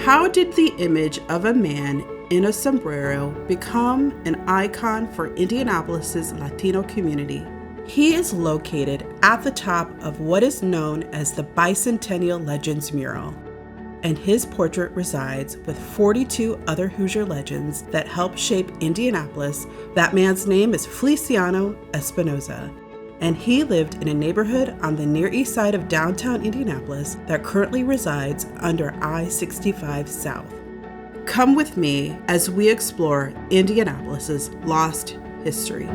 How did the image of a man in a sombrero become an icon for Indianapolis's Latino community? He is located at the top of what is known as the Bicentennial Legends mural, and his portrait resides with 42 other Hoosier legends that helped shape Indianapolis. That man's name is Feliciano Espinoza, and he lived in a neighborhood on the Near East Side of downtown Indianapolis that currently resides under I-65 South. Come with me as we explore Indianapolis's lost history.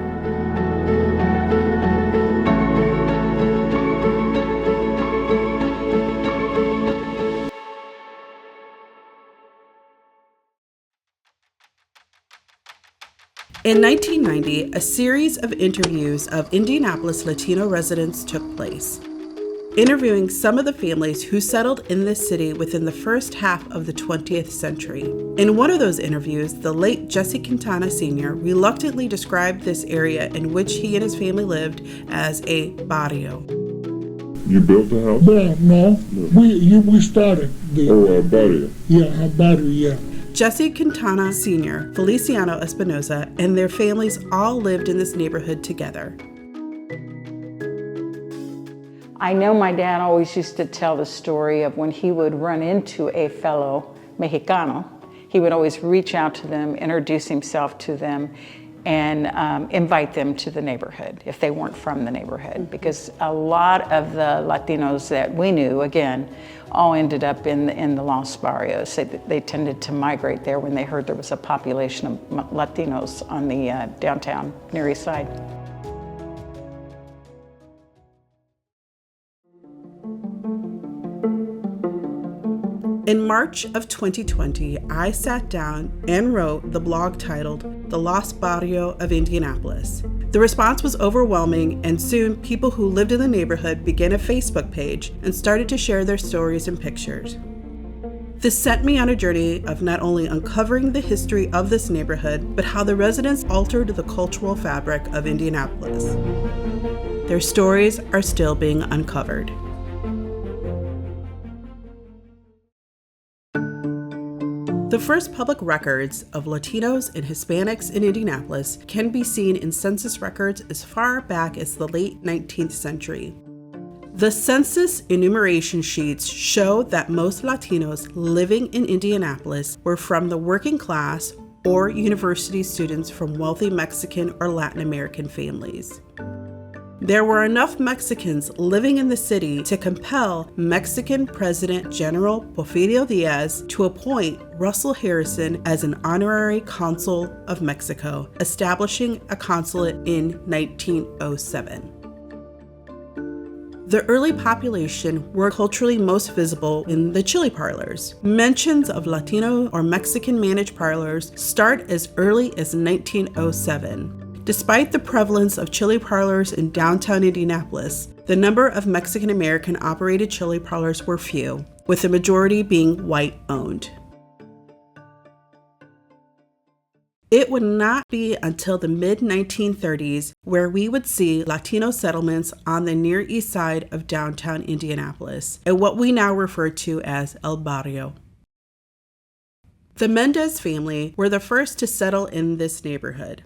In 1990, a series of interviews of Indianapolis Latino residents took place, interviewing some of the families who settled in this city within the first half of the 20th century. In one of those interviews, the late Jesse Quintana Sr. reluctantly described this area in which he and his family lived as a barrio. You built the house? No. We started the... Barrio. Yeah, Barrio, yeah. Jesse Quintana Sr., Feliciano Espinoza, and their families all lived in this neighborhood together. I know my dad always used to tell the story of when he would run into a fellow Mexicano, he would always reach out to them, introduce himself to them, and invite them to the neighborhood if they weren't from the neighborhood. Because a lot of the Latinos that we knew, again, all ended up in the Los Barrios. They tended to migrate there when they heard there was a population of Latinos on the downtown Near East Side. In March of 2020, I sat down and wrote the blog titled The Lost Barrio of Indianapolis. The response was overwhelming, and soon people who lived in the neighborhood began a Facebook page and started to share their stories and pictures. This sent me on a journey of not only uncovering the history of this neighborhood, but how the residents altered the cultural fabric of Indianapolis. Their stories are still being uncovered. The first public records of Latinos and Hispanics in Indianapolis can be seen in census records as far back as the late 19th century. The census enumeration sheets show that most Latinos living in Indianapolis were from the working class or university students from wealthy Mexican or Latin American families. There were enough Mexicans living in the city to compel Mexican President General Porfirio Diaz to appoint Russell Harrison as an honorary consul of Mexico, establishing a consulate in 1907. The early population were culturally most visible in the chili parlors. Mentions of Latino or Mexican managed parlors start as early as 1907. Despite the prevalence of chili parlors in downtown Indianapolis, the number of Mexican-American operated chili parlors were few, with the majority being white-owned. It would not be until the mid-1930s where we would see Latino settlements on the Near East Side of downtown Indianapolis, and what we now refer to as El Barrio. The Mendez family were the first to settle in this neighborhood.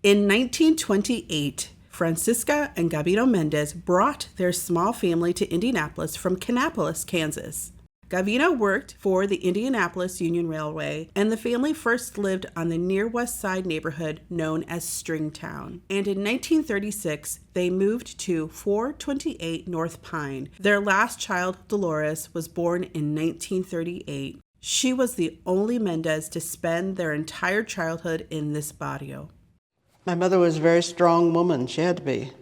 In 1928, Francisca and Gabino Mendez brought their small family to Indianapolis from Kannapolis, Kansas. Gabino worked for the Indianapolis Union Railway, and the family first lived on the near West Side neighborhood known as Stringtown. And in 1936, they moved to 428 North Pine. Their last child, Dolores, was born in 1938. She was the only Mendez to spend their entire childhood in this barrio. My mother was a very strong woman. She had to be.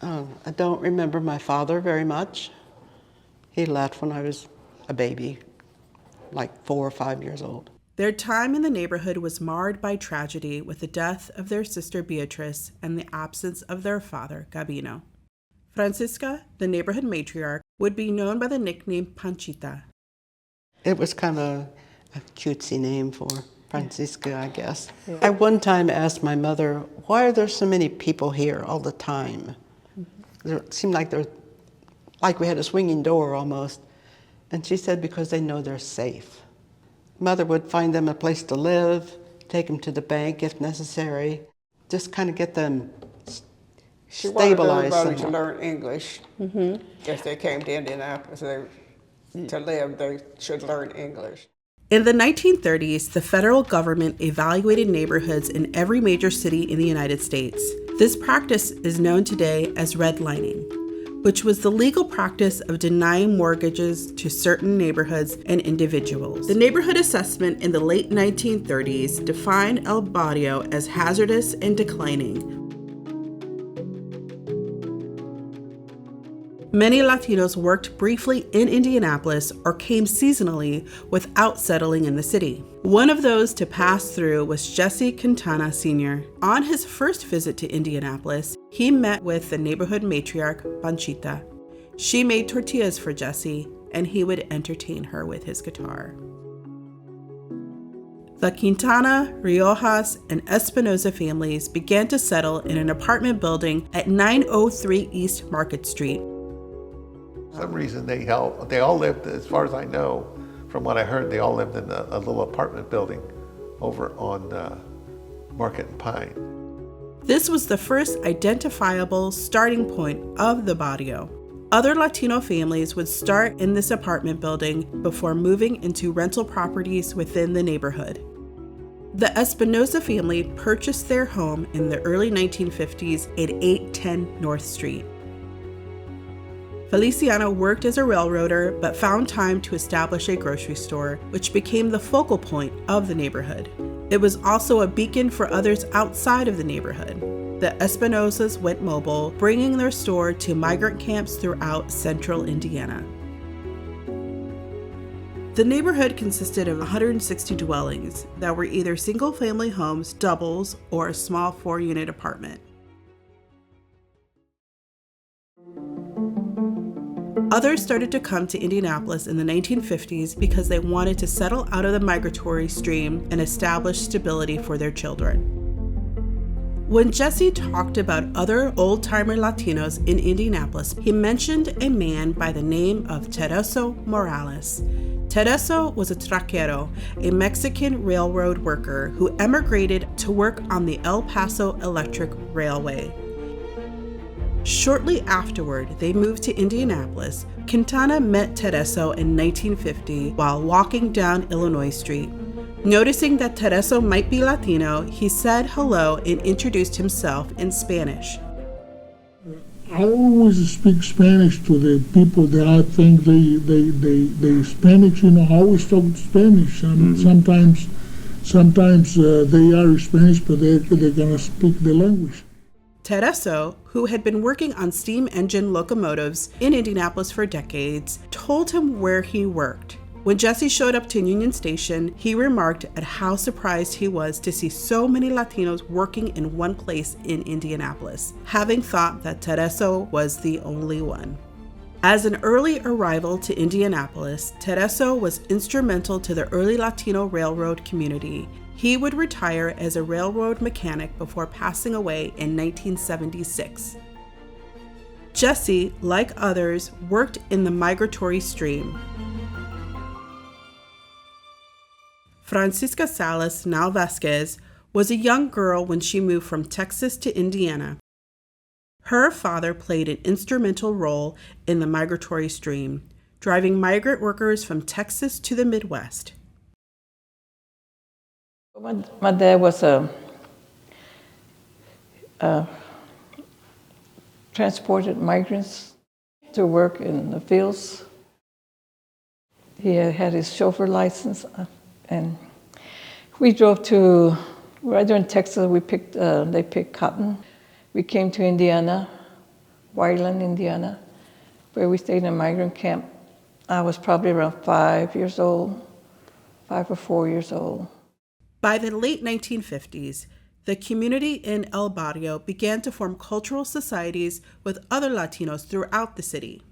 I don't remember my father very much. He left when I was a baby, like 4 or 5 years old. Their time in the neighborhood was marred by tragedy with the death of their sister Beatrice and the absence of their father, Gabino. Francisca, the neighborhood matriarch, would be known by the nickname Panchita. It was kind of a cutesy name for Francisca, I guess. Yeah. I one time asked my mother, why are there so many people here all the time? It seemed like we had a swinging door almost. And she said because they know they're safe. Mother would find them a place to live, take them to the bank if necessary, just kind of get them She wanted stabilized everybody to somewhat. learn English. If they came to Indianapolis to live, they should learn English. In the 1930s, the federal government evaluated neighborhoods in every major city in the United States. This practice is known today as redlining, which was the legal practice of denying mortgages to certain neighborhoods and individuals. The neighborhood assessment in the late 1930s defined El Barrio as hazardous and declining. Many Latinos worked briefly in Indianapolis or came seasonally without settling in the city. One of those to pass through was Jesse Quintana Sr. On his first visit to Indianapolis, he met with the neighborhood matriarch, Panchita. She made tortillas for Jesse, and he would entertain her with his guitar. The Quintana, Riojas, and Espinoza families began to settle in an apartment building at 903 East Market Street. For some reason they all lived, as far as I know, from what I heard, they all lived in a little apartment building over on Market and Pine. This was the first identifiable starting point of the Barrio. Other Latino families would start in this apartment building before moving into rental properties within the neighborhood. The Espinoza family purchased their home in the early 1950s at 810 North Street. Feliciano worked as a railroader but found time to establish a grocery store, which became the focal point of the neighborhood. It was also a beacon for others outside of the neighborhood. The Espinosas went mobile, bringing their store to migrant camps throughout central Indiana. The neighborhood consisted of 160 dwellings that were either single-family homes, doubles, or a small 4-unit apartment. Others started to come to Indianapolis in the 1950s because they wanted to settle out of the migratory stream and establish stability for their children. When Jesse talked about other old-timer Latinos in Indianapolis, he mentioned a man by the name of Tereso Morales. Tereso was a traquero, a Mexican railroad worker who emigrated to work on the El Paso Electric Railway. Shortly afterward, they moved to Indianapolis. Quintana met Tereso in 1950 while walking down Illinois Street. Noticing that Tereso might be Latino, he said hello and introduced himself in Spanish. I always speak Spanish to the people that I think they Hispanics, I always talk Spanish. Sometimes they are Spanish, but they're gonna speak the language. Tereso, who had been working on steam engine locomotives in Indianapolis for decades, told him where he worked. When Jesse showed up to Union Station, he remarked at how surprised he was to see so many Latinos working in one place in Indianapolis, having thought that Tereso was the only one. As an early arrival to Indianapolis, Tereso was instrumental to the early Latino railroad community. He would retire as a railroad mechanic before passing away in 1976. Jesse, like others, worked in the migratory stream. Francisca Salas, now Vasquez, was a young girl when she moved from Texas to Indiana. Her father played an instrumental role in the migratory stream, driving migrant workers from Texas to the Midwest. My dad was transported migrants to work in the fields. He had his chauffeur license, and we drove to, right there in Texas, they picked cotton. We came to Indiana, Wyland, Indiana, where we stayed in a migrant camp. I was probably around 5 years old, 5 or 4 years old. By the late 1950s, the community in El Barrio began to form cultural societies with other Latinos throughout the city.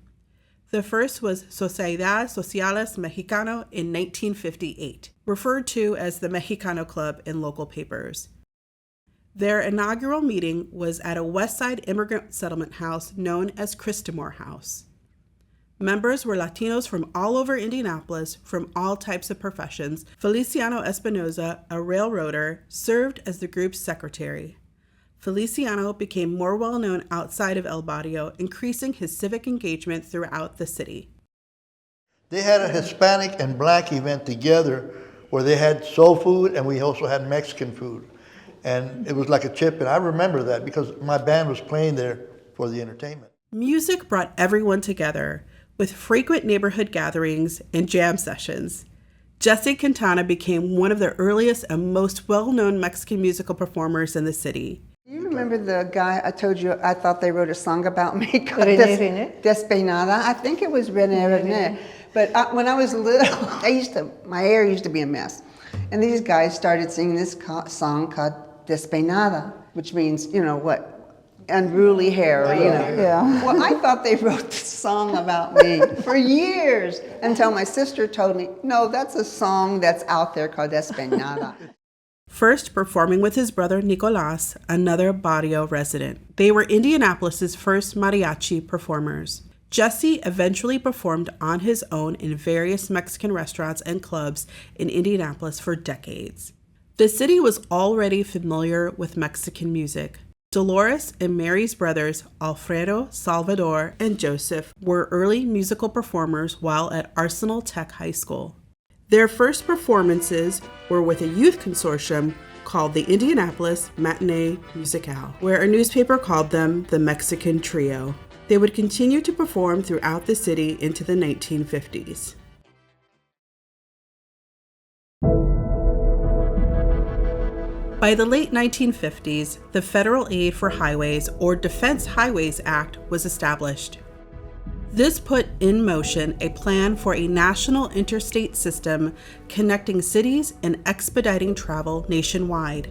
The first was Sociedad Sociales Mexicano in 1958, referred to as the Mexicano Club in local papers. Their inaugural meeting was at a West Side immigrant settlement house known as Christamore House. Members were Latinos from all over Indianapolis, from all types of professions. Feliciano Espinoza, a railroader, served as the group's secretary. Feliciano became more well-known outside of El Barrio, increasing his civic engagement throughout the city. They had a Hispanic and black event together where they had soul food and we also had Mexican food. And it was like a chip, and I remember that because my band was playing there for the entertainment. Music brought everyone together, with frequent neighborhood gatherings and jam sessions. Jesse Quintana became one of the earliest and most well-known Mexican musical performers in the city. You remember the guy I told you I thought they wrote a song about me called René? Despeinada? I think it was René. But when I was little, my hair used to be a mess. And these guys started singing this song called Despeinada, which means, you know what, unruly hair, or, you know. Yeah. Well, I thought they wrote this song about me for years until my sister told me, no, that's a song that's out there called Despeinada. First performing with his brother Nicolas, another Bario resident. They were Indianapolis's first mariachi performers. Jesse eventually performed on his own in various Mexican restaurants and clubs in Indianapolis for decades. The city was already familiar with Mexican music. Dolores and Mary's brothers, Alfredo, Salvador, and Joseph, were early musical performers while at Arsenal Tech High School. Their first performances were with a youth consortium called the Indianapolis Matinee Musicale, where a newspaper called them the Mexican Trio. They would continue to perform throughout the city into the 1950s. By the late 1950s, the Federal Aid for Highways, or Defense Highways Act, was established. This put in motion a plan for a national interstate system connecting cities and expediting travel nationwide.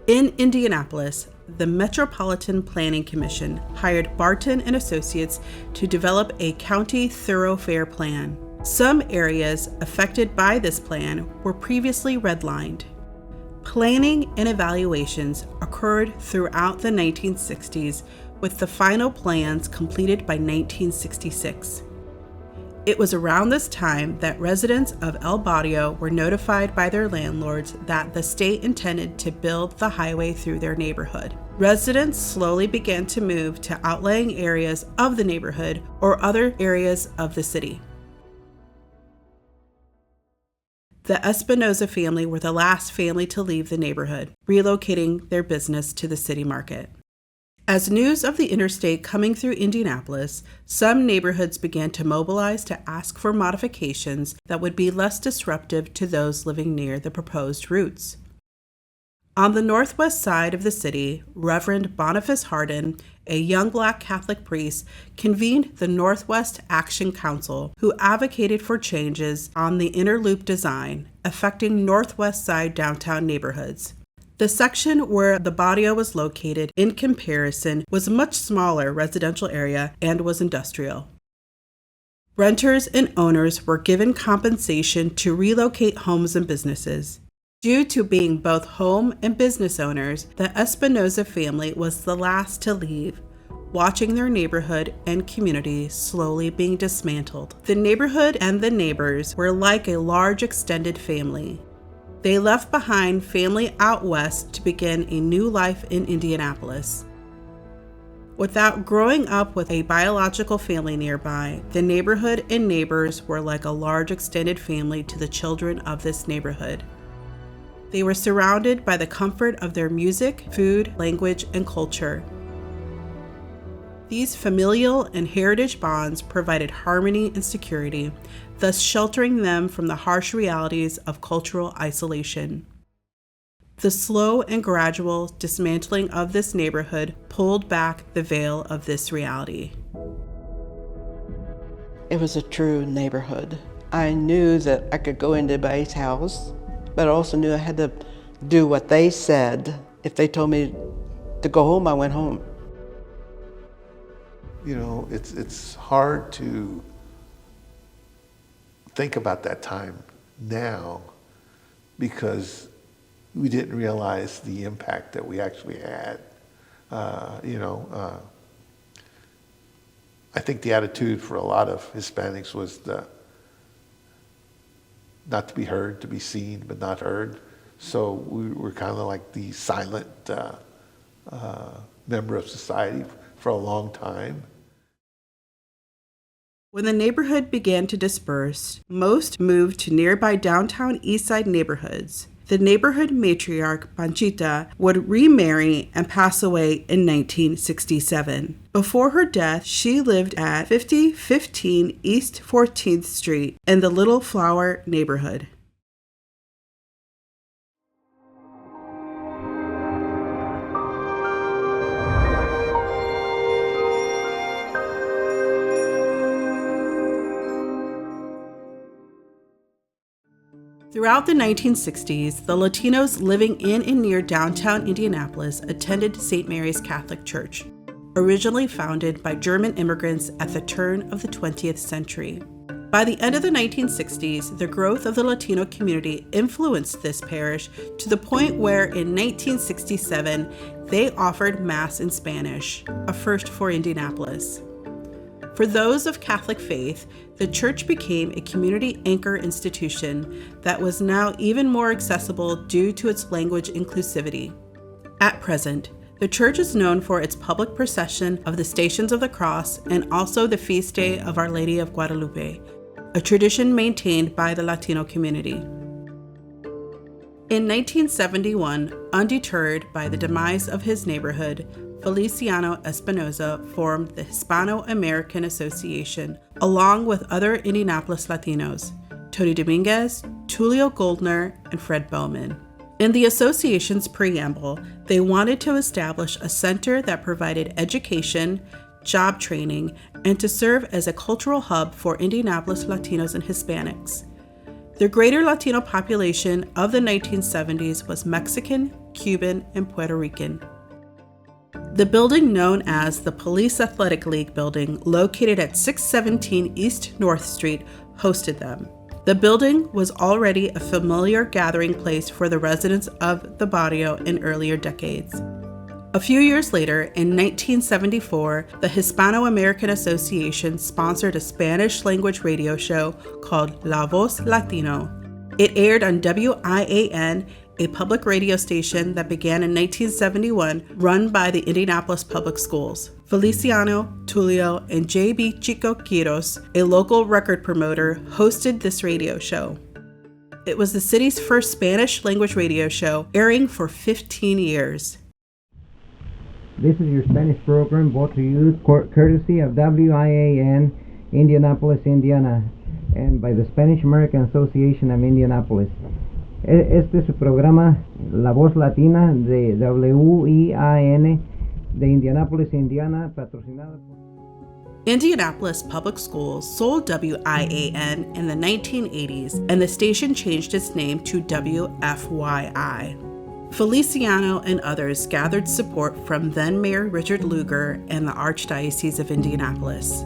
In Indianapolis, the Metropolitan Planning Commission hired Barton and Associates to develop a county thoroughfare plan. Some areas affected by this plan were previously redlined. Planning and evaluations occurred throughout the 1960s, with the final plans completed by 1966. It was around this time that residents of El Barrio were notified by their landlords that the state intended to build the highway through their neighborhood. Residents slowly began to move to outlying areas of the neighborhood or other areas of the city. The Espinoza family were the last family to leave the neighborhood, relocating their business to the city market. As news of the interstate coming through Indianapolis, some neighborhoods began to mobilize to ask for modifications that would be less disruptive to those living near the proposed routes. On the northwest side of the city, Reverend Boniface Hardin, a young Black Catholic priest, convened the Northwest Action Council, who advocated for changes on the inner loop design affecting northwest side downtown neighborhoods. The section where the Bario was located, in comparison, was a much smaller residential area and was industrial. Renters and owners were given compensation to relocate homes and businesses. Due to being both home and business owners, the Espinoza family was the last to leave, watching their neighborhood and community slowly being dismantled. The neighborhood and the neighbors were like a large extended family. They left behind family out west to begin a new life in Indianapolis. Without growing up with a biological family nearby, the neighborhood and neighbors were like a large extended family to the children of this neighborhood. They were surrounded by the comfort of their music, food, language, and culture. These familial and heritage bonds provided harmony and security, thus sheltering them from the harsh realities of cultural isolation. The slow and gradual dismantling of this neighborhood pulled back the veil of this reality. It was a true neighborhood. I knew that I could go into anybody's house, but I also knew I had to do what they said. If they told me to go home, I went home. You know, it's hard to think about that time now because we didn't realize the impact that we actually had. I think the attitude for a lot of Hispanics was not to be heard, to be seen, but not heard. So we were kind of like the silent member of society for a long time. When the neighborhood began to disperse, most moved to nearby downtown East Side neighborhoods. The neighborhood matriarch, Panchita, would remarry and pass away in 1967. Before her death, she lived at 5015 East 14th Street in the Little Flower neighborhood. Throughout the 1960s, the Latinos living in and near downtown Indianapolis attended St. Mary's Catholic Church, originally founded by German immigrants at the turn of the 20th century. By the end of the 1960s, the growth of the Latino community influenced this parish to the point where in 1967, they offered Mass in Spanish, a first for Indianapolis. For those of Catholic faith, the church became a community anchor institution that was now even more accessible due to its language inclusivity. At present, the church is known for its public procession of the Stations of the Cross and also the feast day of Our Lady of Guadalupe, a tradition maintained by the Latino community. In 1971, undeterred by the demise of his neighborhood, Feliciano Espinoza formed the Hispano-American Association, along with other Indianapolis Latinos, Tony Dominguez, Tulio Goldner, and Fred Bowman. In the association's preamble, they wanted to establish a center that provided education, job training, and to serve as a cultural hub for Indianapolis Latinos and Hispanics. The greater Latino population of the 1970s was Mexican, Cuban, and Puerto Rican. The building known as the Police Athletic League building, located at 617 East North Street, hosted them. The building was already a familiar gathering place for the residents of the Barrio in earlier decades. A few years later, in 1974, the Hispano-American Association sponsored a Spanish-language radio show called La Voz Latino. It aired on WIAN, a public radio station that began in 1971, run by the Indianapolis Public Schools. Feliciano, Tulio, and J.B. Chico Quiros, a local record promoter, hosted this radio show. It was the city's first Spanish-language radio show, airing for 15 years. This is your Spanish program brought to you courtesy of WIAN, Indianapolis, Indiana, and by the Spanish American Association of Indianapolis. Este es su programa La Voz Latina de WIAN de Indianapolis, Indiana, patrocinado por... Indianapolis Public Schools sold WIAN in the 1980s, and the station changed its name to WFYI. Feliciano and others gathered support from then-Mayor Richard Lugar and the Archdiocese of Indianapolis.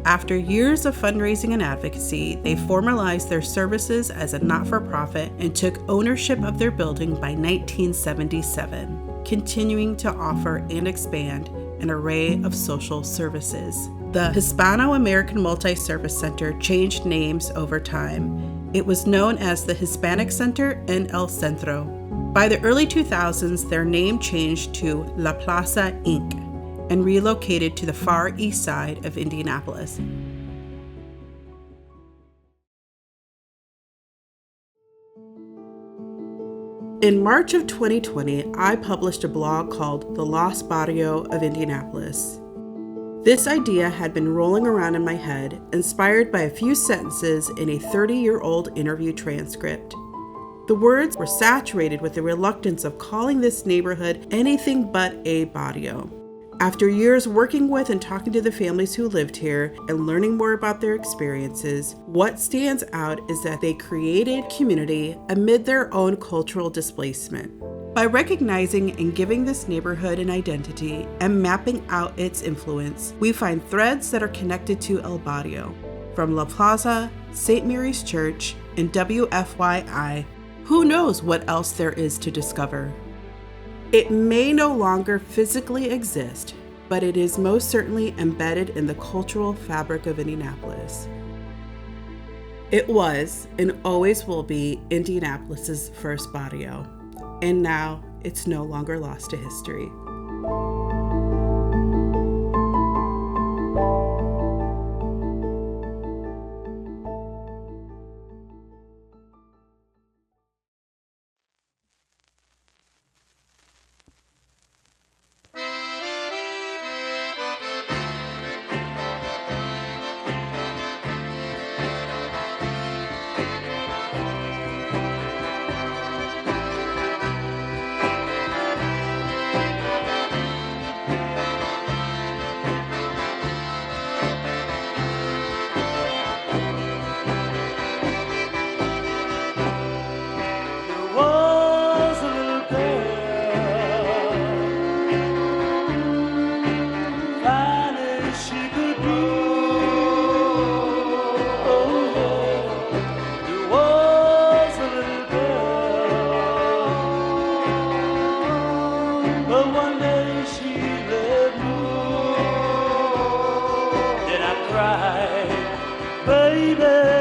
After years of fundraising and advocacy, they formalized their services as a not-for-profit and took ownership of their building by 1977, continuing to offer and expand an array of social services. The Hispano-American Multi-Service Center changed names over time. It was known as the Hispanic Center and El Centro. By the early 2000s, their name changed to La Plaza, Inc., and relocated to the far east side of Indianapolis. In March of 2020, I published a blog called The Lost Barrio of Indianapolis. This idea had been rolling around in my head, inspired by a few sentences in a 30-year-old interview transcript. The words were saturated with the reluctance of calling this neighborhood anything but a barrio. After years working with and talking to the families who lived here and learning more about their experiences, what stands out is that they created community amid their own cultural displacement. By recognizing and giving this neighborhood an identity and mapping out its influence, we find threads that are connected to El Barrio. From La Plaza, St. Mary's Church, and WFYI, who knows what else there is to discover? It may no longer physically exist, but it is most certainly embedded in the cultural fabric of Indianapolis. It was and always will be Indianapolis's first barrio, and now it's no longer lost to history. Baby